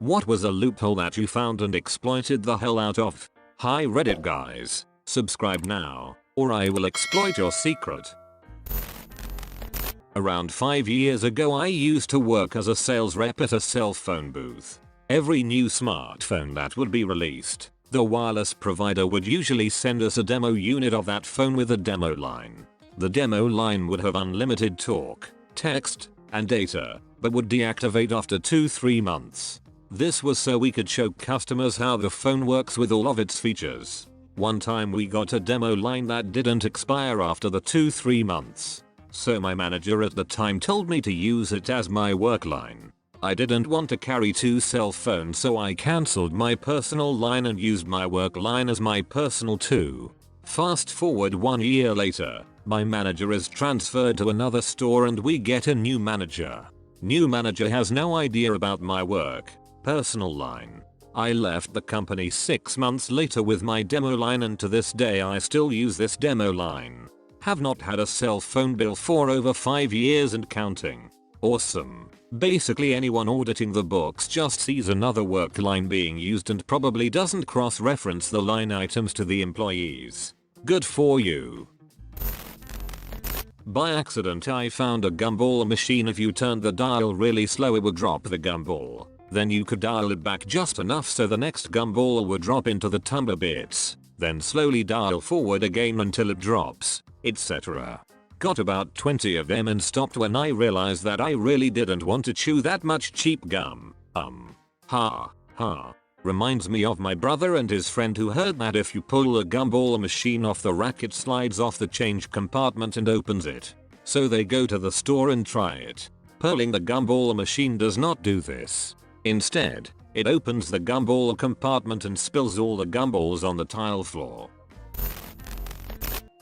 What was a loophole that you found and exploited the hell out of? Hi Reddit guys, subscribe now, or I will exploit your secret. Around 5 years ago I used to work as a sales rep at a cell phone booth. Every new smartphone that would be released, the wireless provider would usually send us a demo unit of that phone with a demo line. The demo line would have unlimited talk, text, and data, but would deactivate after 2-3 months. This was so we could show customers how the phone works with all of its features. One time we got a demo line that didn't expire after the 2-3 months. So my manager at the time told me to use it as my work line. I didn't want to carry 2 cell phones, so I cancelled my personal line and used my work line as my personal too. Fast forward 1 year later, my manager is transferred to another store and we get a new manager. New manager has no idea about my work personal line. I left the company 6 months later with my demo line, and to this day I still use this demo line. Have not had a cell phone bill for over 5 years and counting. Awesome. Basically anyone auditing the books just sees another work line being used and probably doesn't cross-reference the line items to the employees. Good for you. By accident I found a gumball machine. If you turned the dial really slow it would drop the gumball. Then you could dial it back just enough so the next gumball would drop into the tumbler bits. Then slowly dial forward again until it drops, etc. Got about 20 of them and stopped when I realized that I really didn't want to chew that much cheap gum. Ha. Reminds me of my brother and his friend who heard that if you pull a gumball machine off the rack it slides off the change compartment and opens it. So they go to the store and try it. Pulling the gumball machine does not do this. Instead, it opens the gumball compartment and spills all the gumballs on the tile floor.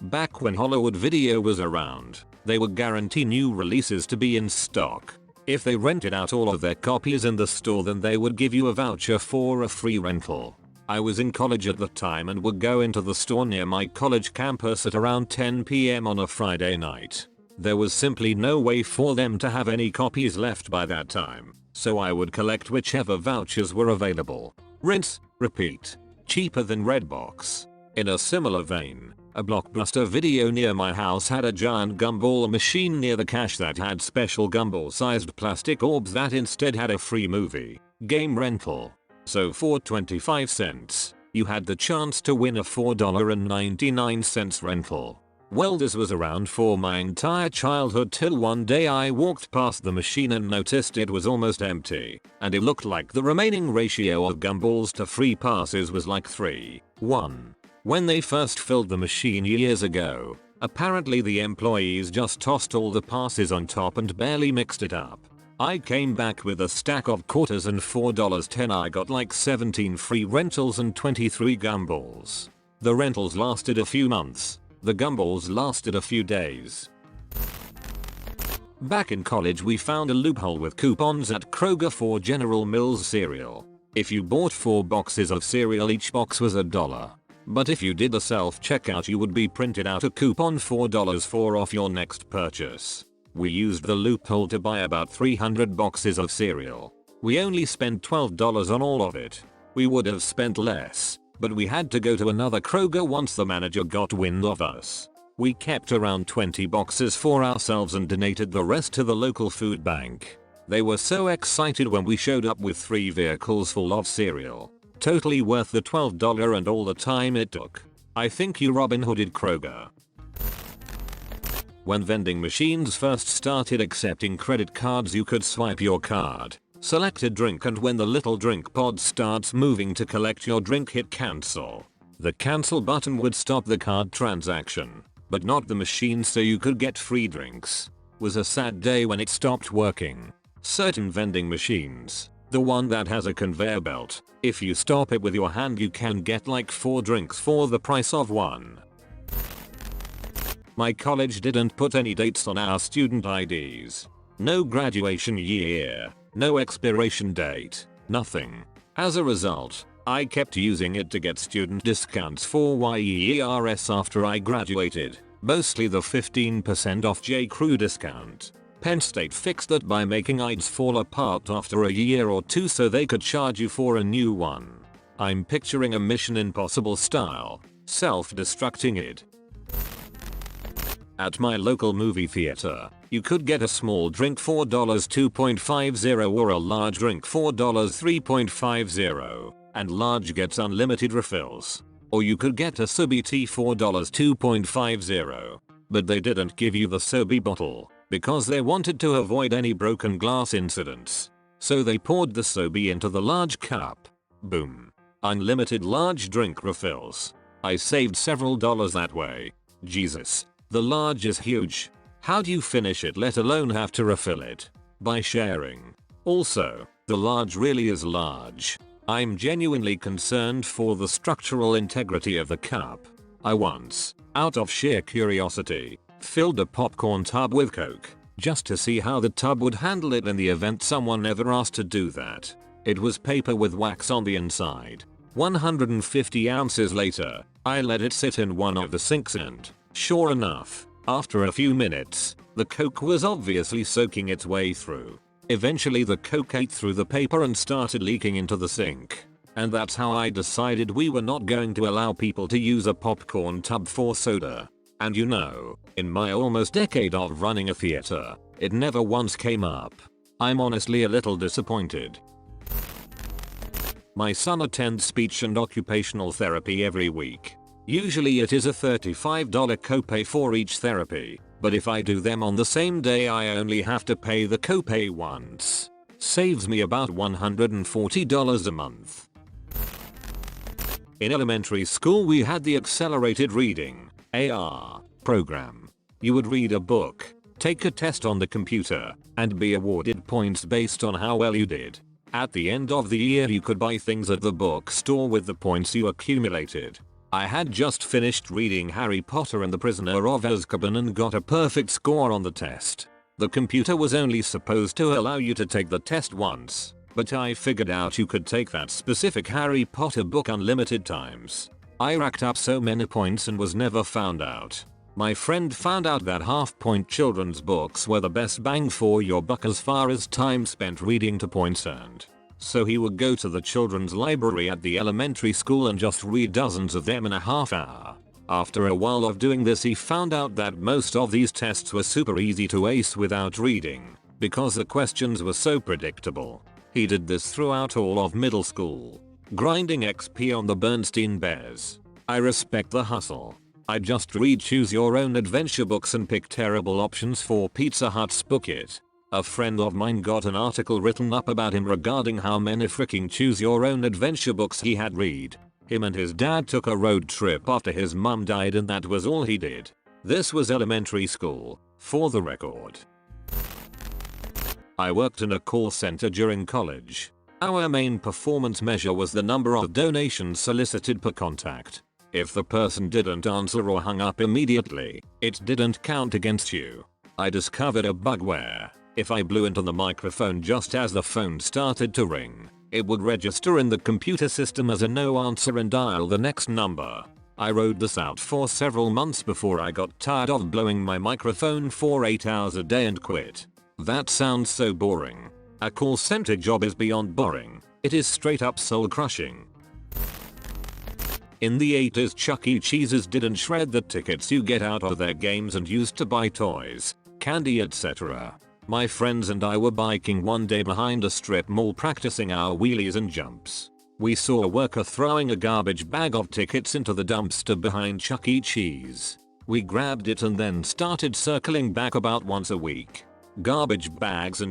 Back when Hollywood Video was around, they would guarantee new releases to be in stock. If they rented out all of their copies in the store then they would give you a voucher for a free rental. I was in college at the time and would go into the store near my college campus at around 10 PM on a Friday night. There was simply no way for them to have any copies left by that time, so I would collect whichever vouchers were available. Rinse, repeat. Cheaper than Redbox. In a similar vein, a Blockbuster Video near my house had a giant gumball machine near the cash that had special gumball-sized plastic orbs that instead had a free movie game rental. So for 25 cents, you had the chance to win a $4.99 rental. Well, this was around for my entire childhood till one day I walked past the machine and noticed it was almost empty, and it looked like the remaining ratio of gumballs to free passes was like 3:1. When they first filled the machine years ago, apparently the employees just tossed all the passes on top and barely mixed it up. I came back with a stack of quarters and $4.10. I got like 17 free rentals and 23 gumballs. The rentals lasted a few months. The gumballs lasted a few days. Back in college we found a loophole with coupons at Kroger for General Mills cereal. If you bought 4 boxes of cereal each box was $1. But if you did the self-checkout you would be printed out a coupon $4 off your next purchase. We used the loophole to buy about 300 boxes of cereal. We only spent $12 on all of it. We would have spent less, but we had to go to another Kroger once the manager got wind of us. We kept around 20 boxes for ourselves and donated the rest to the local food bank. They were so excited when we showed up with 3 vehicles full of cereal. Totally worth the $12 and all the time it took. I think you Robin Hooded Kroger. When vending machines first started accepting credit cards you could swipe your card, select a drink, and when the little drink pod starts moving to collect your drink hit cancel. The cancel button would stop the card transaction, but not the machine, so you could get free drinks. Was a sad day when it stopped working. Certain vending machines, the one that has a conveyor belt, if you stop it with your hand you can get like 4 drinks for the price of 1. My college didn't put any dates on our student IDs. No graduation year, no expiration date, nothing. As a result, I kept using it to get student discounts for YERS after I graduated, mostly the 15% off J. Crew discount. Penn State fixed that by making IDs fall apart after a year or two so they could charge you for a new one. I'm picturing a Mission Impossible style, self-destructing id. At my local movie theater, you could get a small drink $4 $2.50 or a large drink $4 $3.50, and large gets unlimited refills. Or you could get a Sobe tea $4 $2.50. But they didn't give you the Sobe bottle, because they wanted to avoid any broken glass incidents. So they poured the Sobe into the large cup. Boom. Unlimited large drink refills. I saved several dollars that way. Jesus. The large is huge. How do you finish it, let alone have to refill it? By sharing. Also, the large really is large. I'm genuinely concerned for the structural integrity of the cup. I once, out of sheer curiosity, filled a popcorn tub with Coke, just to see how the tub would handle it in the event someone ever asked to do that. It was paper with wax on the inside. 150 ounces later, I let it sit in one of the sinks and, sure enough, after a few minutes, the Coke was obviously soaking its way through. Eventually the Coke ate through the paper and started leaking into the sink. And that's how I decided we were not going to allow people to use a popcorn tub for soda. And you know, in my almost decade of running a theater, it never once came up. I'm honestly a little disappointed. My son attends speech and occupational therapy every week. Usually it is a $35 copay for each therapy, but if I do them on the same day I only have to pay the copay once. Saves me about $140 a month. In elementary school we had the accelerated reading (AR) program. You would read a book, take a test on the computer, and be awarded points based on how well you did. At the end of the year you could buy things at the bookstore with the points you accumulated. I had just finished reading Harry Potter and the Prisoner of Azkaban and got a perfect score on the test. The computer was only supposed to allow you to take the test once, but I figured out you could take that specific Harry Potter book unlimited times. I racked up so many points and was never found out. My friend found out that half-point children's books were the best bang for your buck as far as time spent reading to points earned. So he would go to the children's library at the elementary school and just read dozens of them in a half hour. After a while of doing this he found out that most of these tests were super easy to ace without reading, because the questions were so predictable. He did this throughout all of middle school, grinding XP on the Bernstein Bears. I respect the hustle. I just read choose your own adventure books and pick terrible options for Pizza Hut's Book It. A friend of mine got an article written up about him regarding how many freaking choose your own adventure books he had read. Him and his dad took a road trip after his mum died and that was all he did. This was elementary school, for the record. I worked in a call center during college. Our main performance measure was the number of donations solicited per contact. If the person didn't answer or hung up immediately, it didn't count against you. I discovered a bug where, if I blew into the microphone just as the phone started to ring, it would register in the computer system as a no answer and dial the next number. I rode this out for several months before I got tired of blowing my microphone for 8 hours a day and quit. That sounds so boring. A call center job is beyond boring. It is straight up soul crushing. In the 80s Chuck E. Cheese's didn't shred the tickets you get out of their games and used to buy toys, candy, etc. My friends and I were biking one day behind a strip mall practicing our wheelies and jumps. We saw a worker throwing a garbage bag of tickets into the dumpster behind Chuck E. Cheese. We grabbed it and then started circling back about once a week. Garbage bags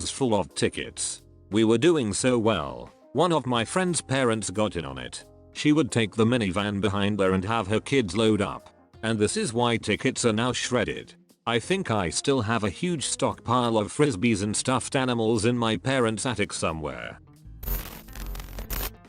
full of tickets. We were doing so well, one of my friend's parents got in on it. She would take the minivan behind her and have her kids load up. And this is why tickets are now shredded. I think I still have a huge stockpile of frisbees and stuffed animals in my parents' attic somewhere.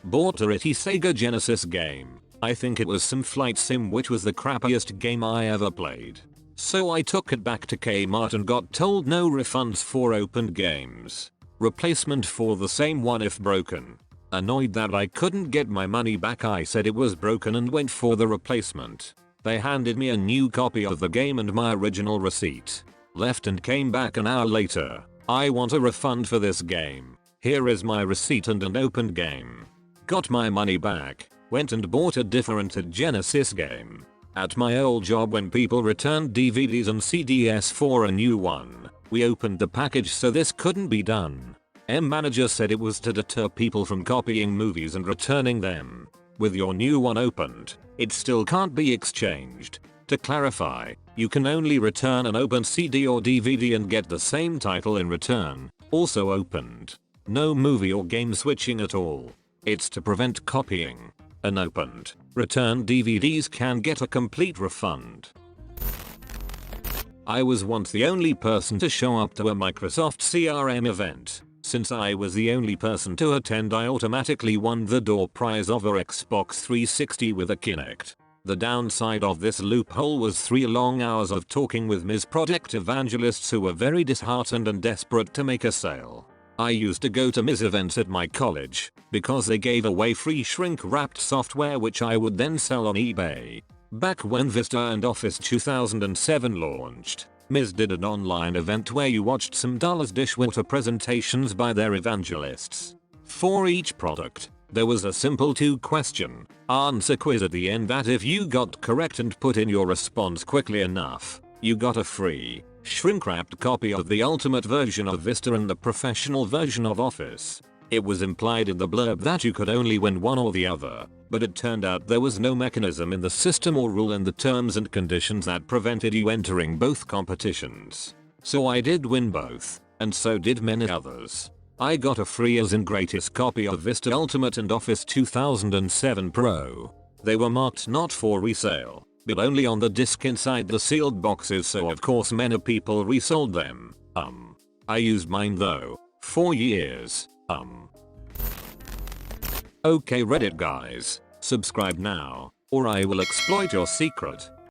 Bought a shitty Sega Genesis game. I think it was some flight sim which was the crappiest game I ever played. So I took it back to Kmart and got told no refunds for opened games. Replacement for the same one if broken. Annoyed that I couldn't get my money back I said it was broken and went for the replacement. They handed me a new copy of the game and my original receipt. Left and came back an hour later. I want a refund for this game. Here is my receipt and an opened game. Got my money back. Went and bought a different Genesis game. At my old job, when people returned DVDs and CDs for a new one, we opened the package so this couldn't be done. Manager said it was to deter people from copying movies and returning them. With your new one opened, it still can't be exchanged. To clarify, you can only return an open CD or DVD and get the same title in return, also opened. No movie or game switching at all. It's to prevent copying. Unopened, returned DVDs can get a complete refund. I was once the only person to show up to a Microsoft CRM event. Since I was the only person to attend, I automatically won the door prize of a Xbox 360 with a Kinect. The downside of this loophole was 3 long hours of talking with Ms. Product evangelists who were very disheartened and desperate to make a sale. I used to go to Ms. events at my college because they gave away free shrink-wrapped software which I would then sell on eBay. Back when Vista and Office 2007 launched, Ms. did an online event where you watched some dollars dishwater presentations by their evangelists. For each product, there was a simple 2-question answer quiz at the end that if you got correct and put in your response quickly enough, you got a free, shrink-wrapped copy of the ultimate version of Vista and the professional version of Office. It was implied in the blurb that you could only win one or the other, but it turned out there was no mechanism in the system or rule in the terms and conditions that prevented you entering both competitions. So I did win both, and so did many others. I got a free as in greatest copy of Vista Ultimate and Office 2007 Pro. They were marked not for resale, but only on the disc inside the sealed boxes, so of course many people resold them. I used mine though, for years. Okay Reddit guys, subscribe now, or I will exploit your secret.